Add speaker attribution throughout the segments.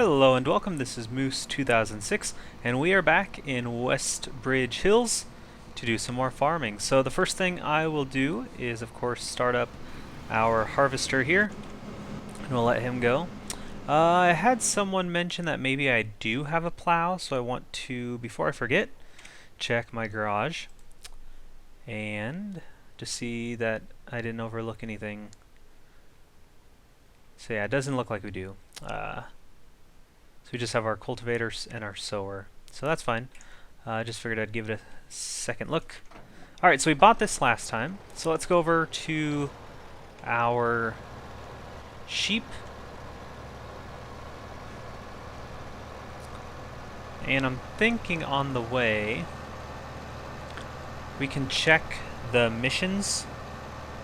Speaker 1: Hello and welcome, this is Moose 2006 and we are back in West Bridge Hills to do some more farming. So the first thing I will do is of course start up our harvester here and we'll let him go. I had someone mention that maybe I do have a plow, so I want to, before I forget, check my garage and to see that I didn't overlook anything. So yeah, it doesn't look like we do. So we just have our cultivators and our sower. So that's fine. I just figured I'd give it a second look. Alright, so we bought this last time. So let's go over to our sheep. And I'm thinking on the way we can check the missions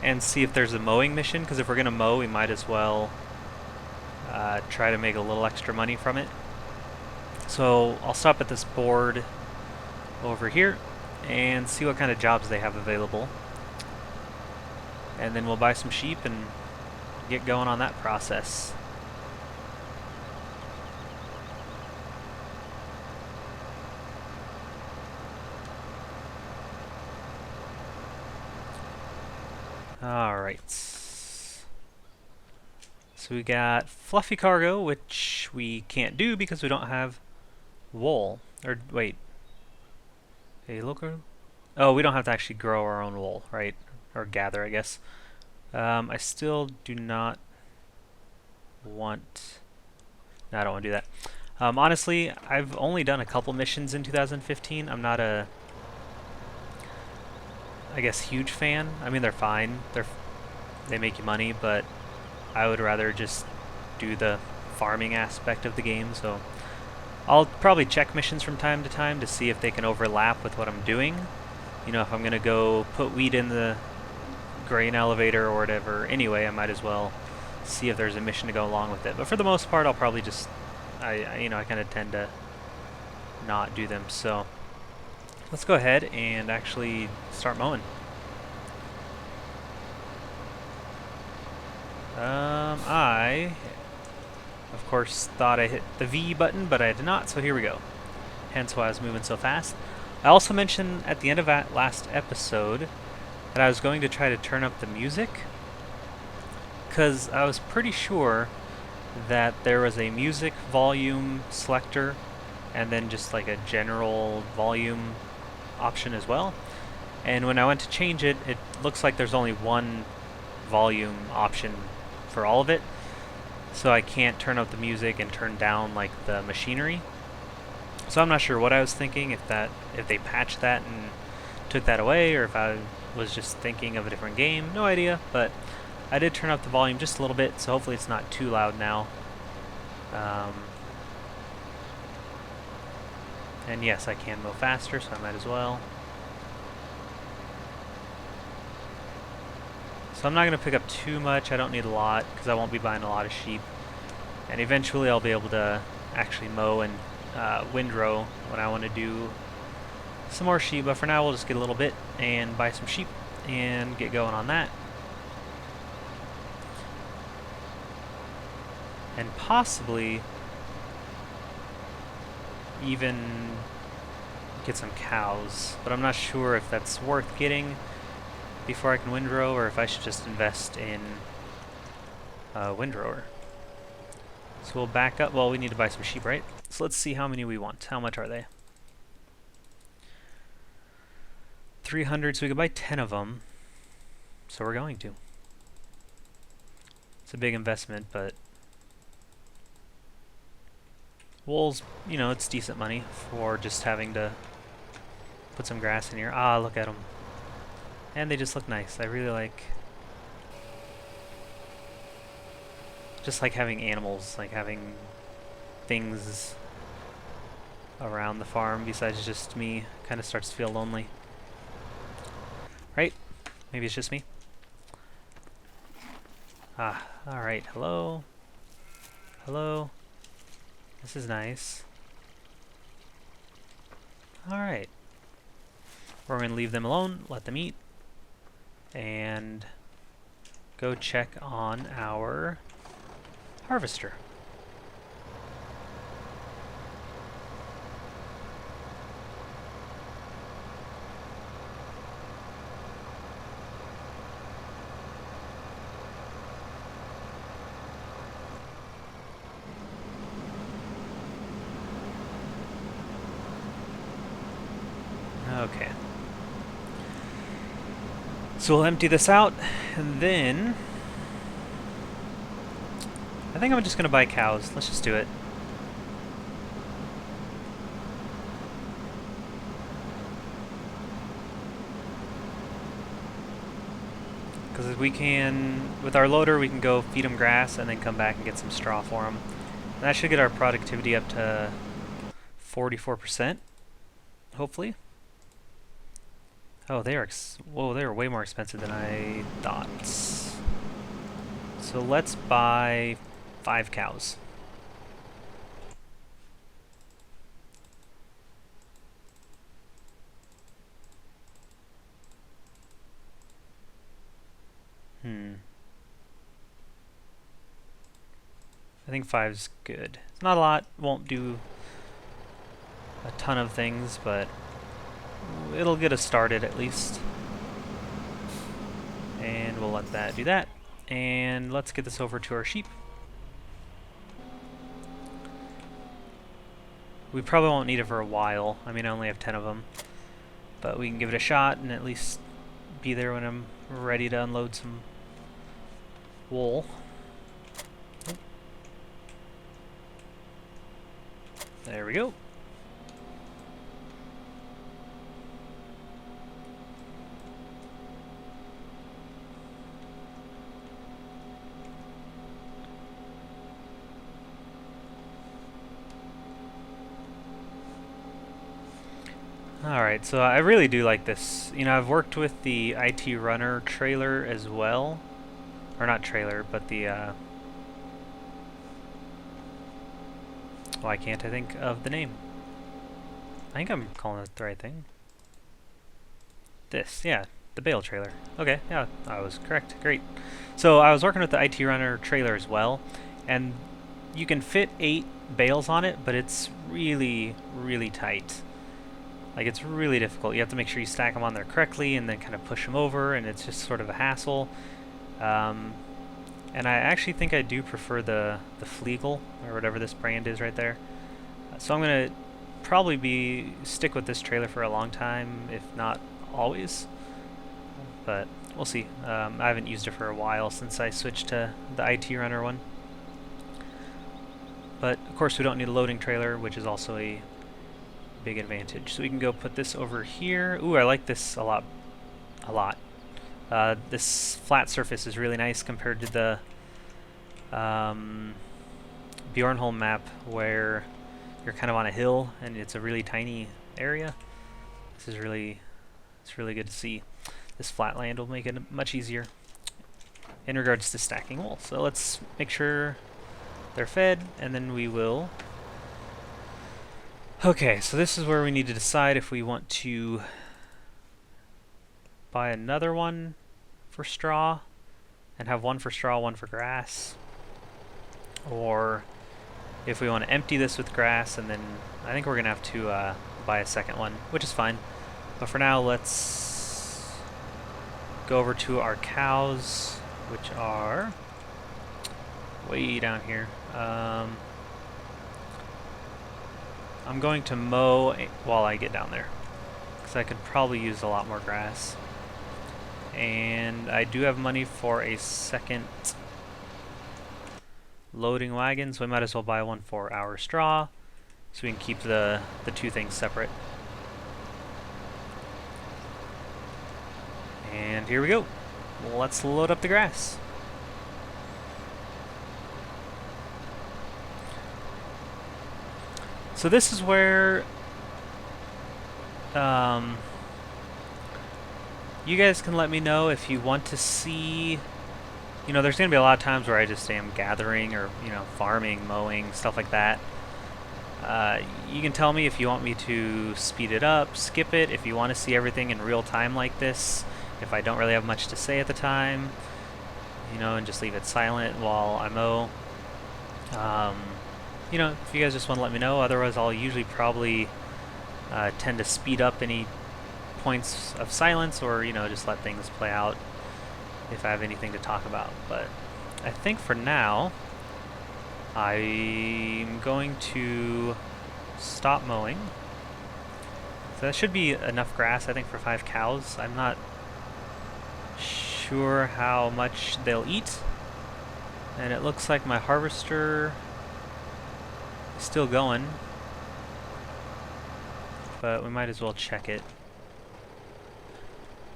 Speaker 1: and see if there's a mowing mission, because if we're going to mow we might as well try to make a little extra money from it. So I'll stop at this board over here and see what kind of jobs they have available. And then we'll buy some sheep and get going on that process. Alright. So we got fluffy cargo, which we can't do because we don't have wool. Or wait. Hey, look. Oh, we don't have to actually grow our own wool, right? Or gather, I guess. I still do not want... No, I don't want to do that. Honestly, I've only done a couple missions in 2015. I'm not a... I guess huge fan. I mean, they're fine. They make you money, but I would rather just do the farming aspect of the game. So I'll probably check missions from time to time to see if they can overlap with what I'm doing. You know, if I'm gonna go put wheat in the grain elevator or whatever, anyway, I might as well see if there's a mission to go along with it. But for the most part, I'll probably just, I kind of tend to not do them. So let's go ahead and actually start mowing. I, of course, thought I hit the V button, but I did not, so here we go. Hence why I was moving so fast. I also mentioned at the end of that last episode that I was going to try to turn up the music, because I was pretty sure that there was a music volume selector and then just like a general volume option as well. And when I went to change it, it looks like there's only one volume option for all of it. So I can't turn up the music and turn down like the machinery. So I'm not sure what I was thinking, if they patched that and took that away, or if I was just thinking of a different game. No idea, but I did turn up the volume just a little bit, so hopefully it's not too loud now. And yes, I can mow faster, so I might as well. So I'm not going to pick up too much. I don't need a lot because I won't be buying a lot of sheep. And eventually I'll be able to actually mow and windrow when I want to do some more sheep. But for now we'll just get a little bit and buy some sheep and get going on that. And possibly even get some cows. But I'm not sure if that's worth getting before I can windrow, or if I should just invest in a windrower. So we'll back up. Well, we need to buy some sheep, right? So let's see how many we want. How much are they? 300, so we could buy 10 of them. So we're going to. It's a big investment, but wool's, you know, it's decent money for just having to put some grass in here. Ah, look at them. And they just look nice. I really like... just like having animals, like having things around the farm besides just me. Kind of starts to feel lonely. Right? Maybe it's just me. Ah, alright. Hello? Hello? This is nice. Alright. We're going to leave them alone, let them eat, and go check on our harvester. Okay. So we'll empty this out, and then I think I'm just gonna buy cows. Let's just do it. Because we can, with our loader, we can go feed them grass and then come back and get some straw for them. And that should get our productivity up to 44%, hopefully. Oh, they are whoa, they are way more expensive than I thought. So let's buy 5 cows. I think 5's good. It's not a lot, won't do a ton of things, but it'll get us started at least. And we'll let that do that. And let's get this over to our sheep. We probably won't need it for a while. I mean, I only have 10 of them. But we can give it a shot and at least be there when I'm ready to unload some wool. There we go. Alright, so I really do like this. You know, I've worked with the IT runner trailer as well. Or not trailer, but the, why can't I think of the name? I think I'm calling it the right thing. This, yeah, the bale trailer. Okay, yeah, I was correct. Great. So I was working with the IT runner trailer as well, and you can fit 8 bales on it, but it's really, really tight. Like, it's really difficult. You have to make sure you stack them on there correctly and then kind of push them over, and it's just sort of a hassle. And I actually think I do prefer the Flegel, or whatever this brand is right there. So I'm going to probably stick with this trailer for a long time, if not always. But we'll see. I haven't used it for a while since I switched to the IT runner one. But of course we don't need a loading trailer, which is also a big advantage. So we can go put this over here. Ooh, I like this a lot. This flat surface is really nice compared to the Bjornholm map where you're kind of on a hill and it's a really tiny area. This is really, it's really good to see. This flat land will make it much easier in regards to stacking wool. So let's make sure they're fed, and then we will. Okay, so this is where we need to decide if we want to buy another one for straw and have one for straw, one for grass, or if we want to empty this with grass, and then I think we're gonna have to buy a second one, which is fine. But for now, let's go over to our cows, which are way down here. I'm going to mow while I get down there, because I could probably use a lot more grass. And I do have money for a second loading wagon, so we might as well buy one for our straw, so we can keep the two things separate. And here we go. Let's load up the grass. So this is where you guys can let me know if you want to see, you know, there's going to be a lot of times where I just am gathering or, you know, farming, mowing, stuff like that. You can tell me if you want me to speed it up, skip it, if you want to see everything in real time like this, if I don't really have much to say at the time, you know, and just leave it silent while I mow. You know, if you guys just want to let me know, otherwise I'll usually probably tend to speed up any points of silence, or, you know, just let things play out if I have anything to talk about. But I think for now, I'm going to stop mowing So that should be enough grass, I think, for 5 cows. I'm not sure how much they'll eat. And it looks like my harvester is still going. But we might as well check it.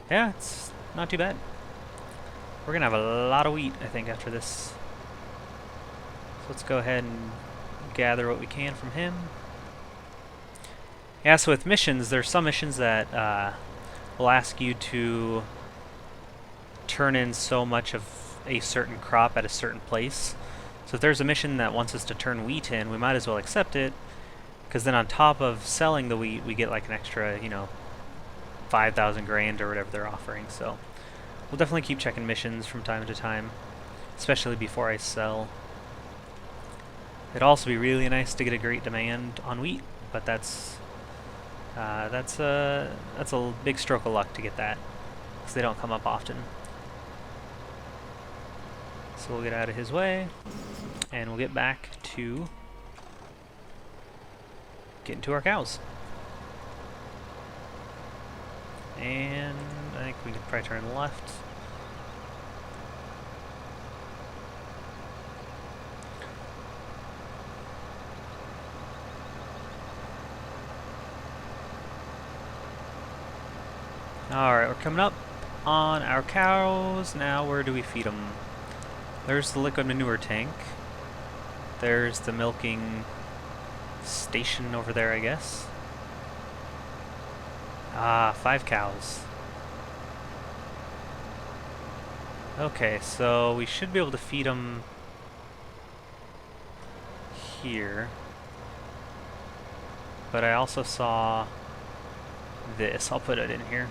Speaker 1: Yeah, it's not too bad. We're gonna have a lot of wheat, I think, after this. So let's go ahead and gather what we can from him. Yeah, so with missions, there's some missions that will ask you to turn in so much of a certain crop at a certain place. So if there's a mission that wants us to turn wheat in, we might as well accept it, because then on top of selling the wheat, we get like an extra, 5,000 grand or whatever they're offering. So we'll definitely keep checking missions from time to time, especially before I sell. It'd also be really nice to get a great demand on wheat, but that's a big stroke of luck to get that, because they don't come up often. So we'll get out of his way, and we'll get back to getting to our cows. And I think we could probably turn left. Alright, we're coming up on our cows. Now, where do we feed them? There's the liquid manure tank. There's the milking station over there, I guess. Ah, 5 cows. Okay, so we should be able to feed them here. But I also saw this. I'll put it in here.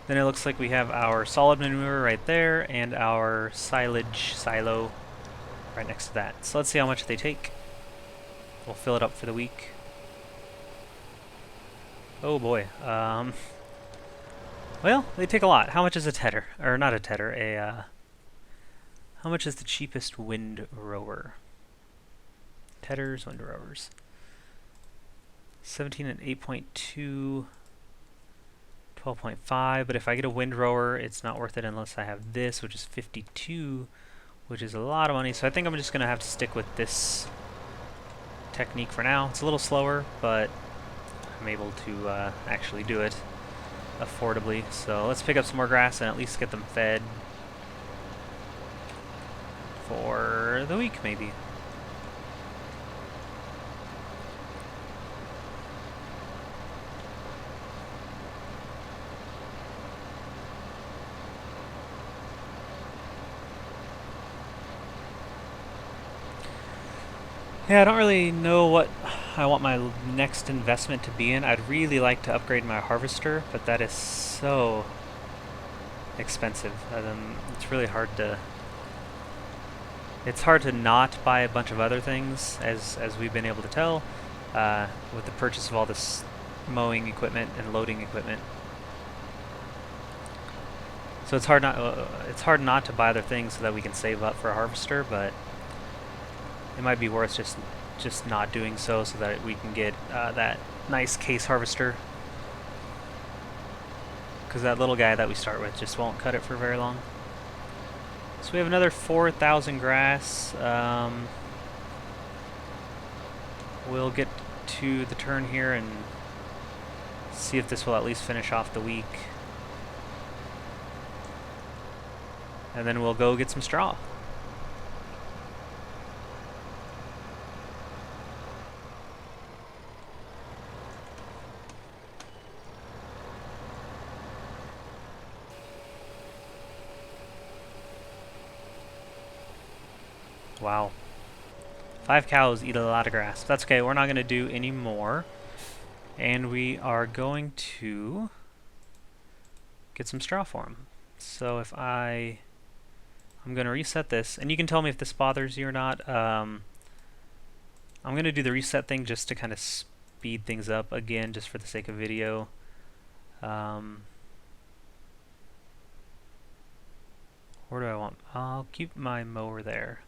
Speaker 1: Then it looks like we have our solid manure right there and our silage silo right next to that. So let's see how much they take. We'll fill it up for the week. Oh boy. Well, they take a lot. How much is a tedder? Or not a tedder, how much is the cheapest wind rower? Tedders, wind rowers. 17 and 8.2, 12.5, but if I get a wind rower, it's not worth it unless I have this, which is 52, which is a lot of money. So I think I'm just going to have to stick with this technique for now. It's a little slower, but I'm able to actually do it affordably. So let's pick up some more grass and at least get them fed for the week, maybe. Yeah, I don't really know what I want my next investment to be in. I'd really like to upgrade my harvester, but that is so expensive. It's really hard to... It's hard to not buy a bunch of other things, as we've been able to tell, with the purchase of all this mowing equipment and loading equipment. So it's hard not to buy other things so that we can save up for a harvester, but it might be worth just not doing so that we can get that nice case harvester. Because that little guy that we start with just won't cut it for very long. So we have another 4,000 grass. We'll get to the turn here and see if this will at least finish off the week. And then we'll go get some straw. Wow. 5 cows eat a lot of grass. That's okay, we're not going to do any more. And we are going to get some straw for them. So if I'm going to reset this, and you can tell me if this bothers you or not. I'm going to do the reset thing just to kind of speed things up again, just for the sake of video. Where do I want? I'll keep my mower there.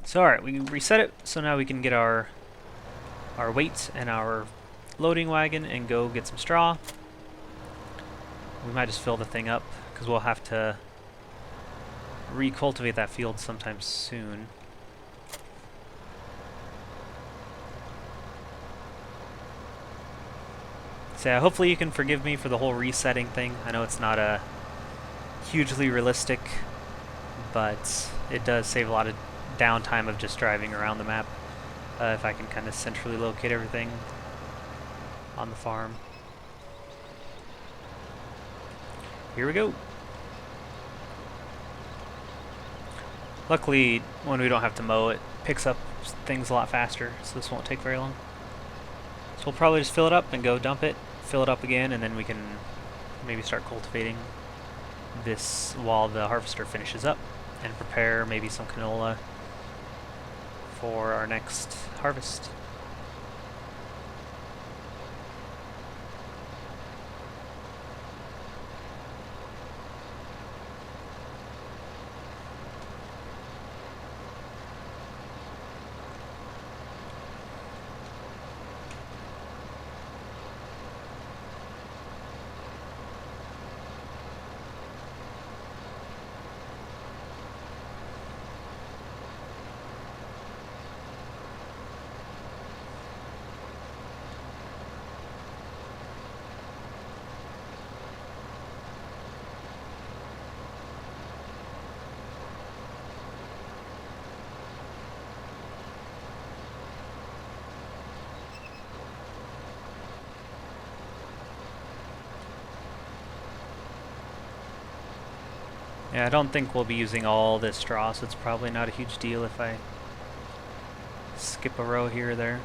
Speaker 1: So alright, we reset it, so now we can get our weights and our loading wagon and go get some straw. We might just fill the thing up because we'll have to recultivate that field sometime soon. So yeah, hopefully you can forgive me for the whole resetting thing. I know it's not a hugely realistic, but it does save a lot of downtime of just driving around the map if I can kind of centrally locate everything on the farm. Here we go. Luckily, when we don't have to mow, it picks up things a lot faster, so this won't take very long. So we'll probably just fill it up and go dump it, fill it up again, and then we can maybe start cultivating this while the harvester finishes up and prepare maybe some canola for our next harvest. Yeah, I don't think we'll be using all this straw, so it's probably not a huge deal if I skip a row here or there.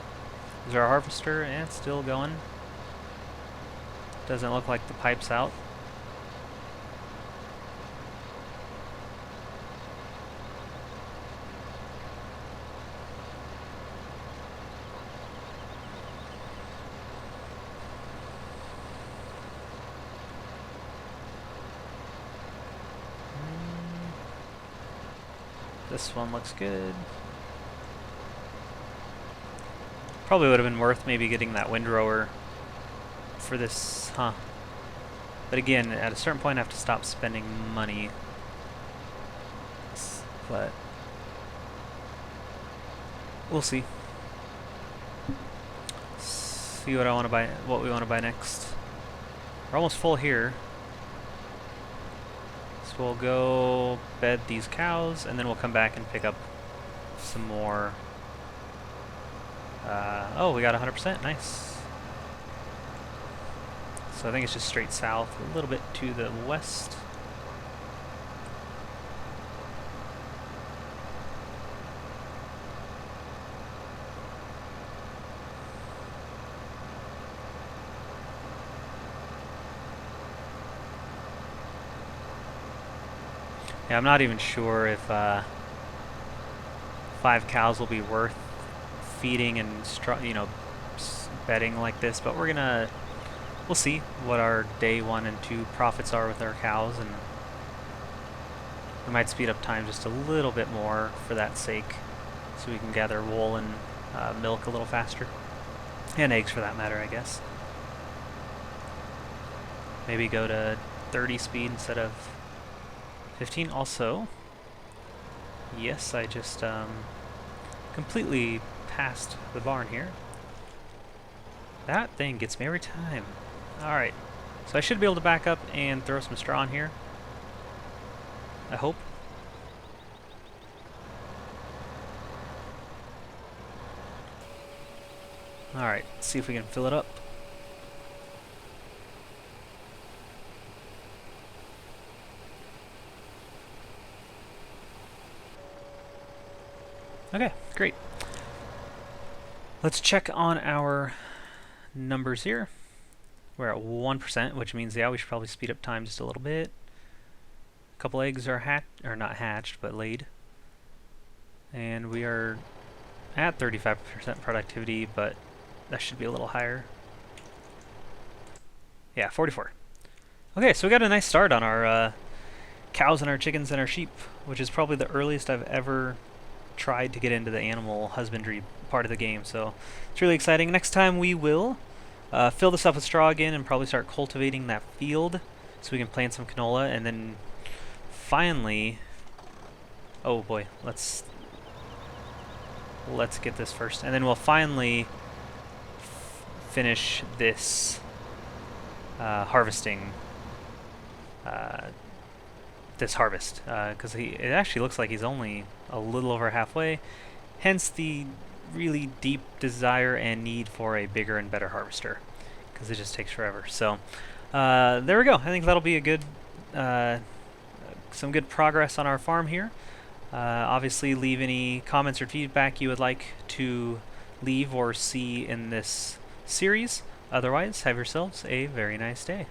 Speaker 1: Is our harvester? Yeah, it's still going. Doesn't look like the pipe's out. This one looks good. Probably would have been worth maybe getting that windrower for this, huh? But again, at a certain point I have to stop spending money. But we'll see. See what I want to buy, what we want to buy next. We're almost full here. So we'll go bed these cows, and then we'll come back and pick up some more. Oh, we got 100%, nice. So I think it's just straight south, a little bit to the west. Yeah, I'm not even sure if 5 cows will be worth feeding and bedding like this, but we'll see what our day 1 and 2 profits are with our cows, and we might speed up time just a little bit more for that sake, so we can gather wool and milk a little faster, and eggs for that matter, I guess. Maybe go to 30 speed instead of 15. Also, yes, I just completely passed the barn here. That thing gets me every time. Alright, so I should be able to back up and throw some straw in here. I hope. Alright, let's see if we can fill it up. Okay, great. Let's check on our numbers here. We're at 1%, which means, yeah, we should probably speed up time just a little bit. A couple eggs are not hatched, but laid. And we are at 35% productivity, but that should be a little higher. Yeah, 44. Okay, so we got a nice start on our cows and our chickens and our sheep, which is probably the earliest I've ever tried to get into the animal husbandry part of the game, so it's really exciting. Next time we will Fill this up with straw again and probably start cultivating that field so we can plant some canola, and then finally, oh boy, let's get this first, and then we'll finally finish this harvesting this harvest, because it actually looks like he's only a little over halfway, hence the really deep desire and need for a bigger and better harvester, because it just takes forever. So there we go. I think that'll be a good some good progress on our farm here. Obviously leave any comments or feedback you would like to leave or see in this series. Otherwise, have yourselves a very nice day.